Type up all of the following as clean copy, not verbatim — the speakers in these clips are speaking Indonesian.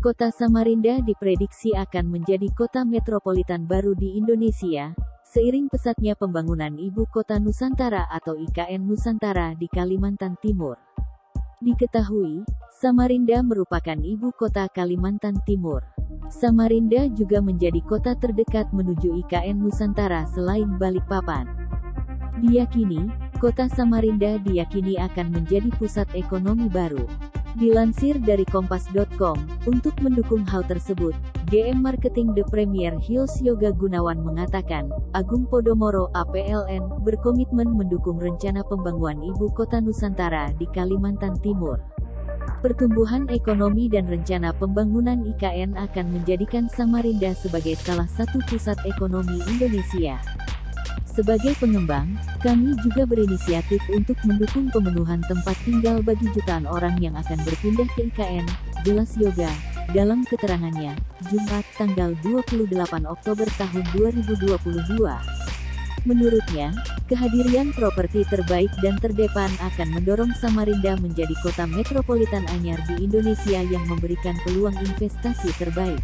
Kota Samarinda diprediksi akan menjadi kota metropolitan baru di Indonesia, seiring pesatnya pembangunan Ibu Kota Nusantara atau IKN Nusantara di Kalimantan Timur. Diketahui, Samarinda merupakan ibu kota Kalimantan Timur. Samarinda juga menjadi kota terdekat menuju IKN Nusantara selain Balikpapan. Diyakini, kota Samarinda diyakini akan menjadi pusat ekonomi baru. Dilansir dari Kompas.com, untuk mendukung hal tersebut, GM Marketing The Premier Hills Yoga Gunawan mengatakan, Agung Podomoro APLN berkomitmen mendukung rencana pembangunan Ibu Kota Nusantara di Kalimantan Timur. Pertumbuhan ekonomi dan rencana pembangunan IKN akan menjadikan Samarinda sebagai salah satu pusat ekonomi Indonesia. Sebagai pengembang, kami juga berinisiatif untuk mendukung pemenuhan tempat tinggal bagi jutaan orang yang akan berpindah ke IKN, jelas Yoga, dalam keterangannya, Jumat, tanggal 28 Oktober tahun 2022. Menurutnya, kehadiran properti terbaik dan terdepan akan mendorong Samarinda menjadi kota metropolitan anyar di Indonesia yang memberikan peluang investasi terbaik.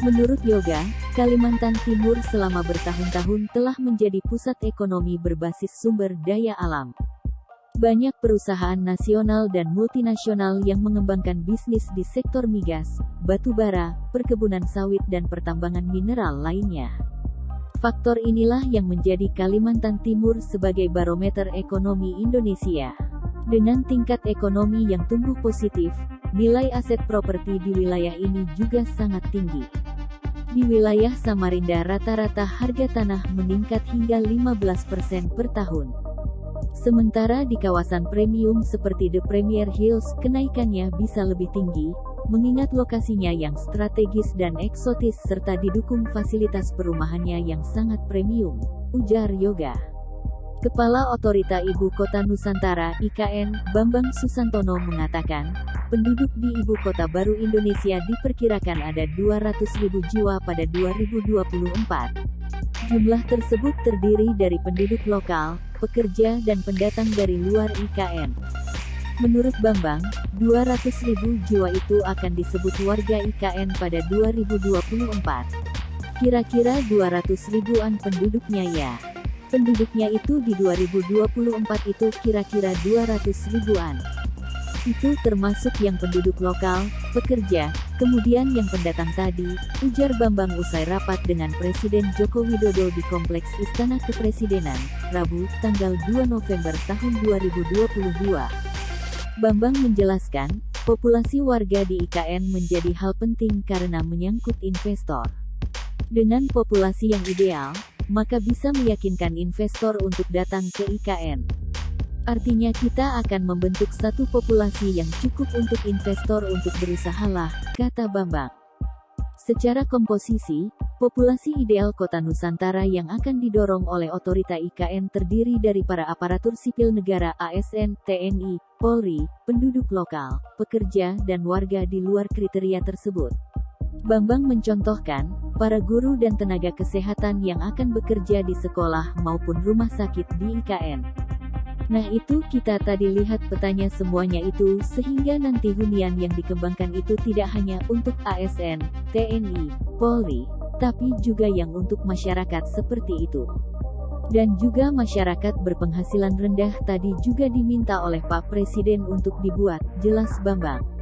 Menurut Yoga, Kalimantan Timur selama bertahun-tahun telah menjadi pusat ekonomi berbasis sumber daya alam. Banyak perusahaan nasional dan multinasional yang mengembangkan bisnis di sektor migas, batu bara, perkebunan sawit dan pertambangan mineral lainnya. Faktor inilah yang menjadi Kalimantan Timur sebagai barometer ekonomi Indonesia. Dengan tingkat ekonomi yang tumbuh positif, nilai aset properti di wilayah ini juga sangat tinggi. Di wilayah Samarinda rata-rata harga tanah meningkat hingga 15% per tahun. Sementara di kawasan premium seperti The Premier Hills kenaikannya bisa lebih tinggi, mengingat lokasinya yang strategis dan eksotis serta didukung fasilitas perumahannya yang sangat premium, ujar Yoga. Kepala Otorita Ibu Kota Nusantara (IKN), Bambang Susantono mengatakan, penduduk di Ibu Kota Baru Indonesia diperkirakan ada 200.000 jiwa pada 2024. Jumlah tersebut terdiri dari penduduk lokal, pekerja dan pendatang dari luar IKN. Menurut Bambang, 200.000 jiwa itu akan disebut warga IKN pada 2024. Kira-kira 200 ribuan penduduknya ya. Penduduknya itu di 2024 itu kira-kira 200 ribuan. Itu termasuk yang penduduk lokal, pekerja, kemudian yang pendatang tadi, ujar Bambang usai rapat dengan Presiden Joko Widodo di Kompleks Istana Kepresidenan, Rabu, tanggal 2 November tahun 2022. Bambang menjelaskan, populasi warga di IKN menjadi hal penting karena menyangkut investor. Dengan populasi yang ideal, maka bisa meyakinkan investor untuk datang ke IKN. Artinya kita akan membentuk satu populasi yang cukup untuk investor untuk berusaha lah, kata Bambang. Secara komposisi, populasi ideal Kota Nusantara yang akan didorong oleh otorita IKN terdiri dari para aparatur sipil negara ASN, TNI, Polri, penduduk lokal, pekerja dan warga di luar kriteria tersebut. Bambang mencontohkan, para guru dan tenaga kesehatan yang akan bekerja di sekolah maupun rumah sakit di IKN. Nah itu kita tadi lihat petanya semuanya itu sehingga nanti hunian yang dikembangkan itu tidak hanya untuk ASN, TNI, Polri, tapi juga yang untuk masyarakat seperti itu. Dan juga masyarakat berpenghasilan rendah tadi juga diminta oleh Pak Presiden untuk dibuat, jelas Bambang.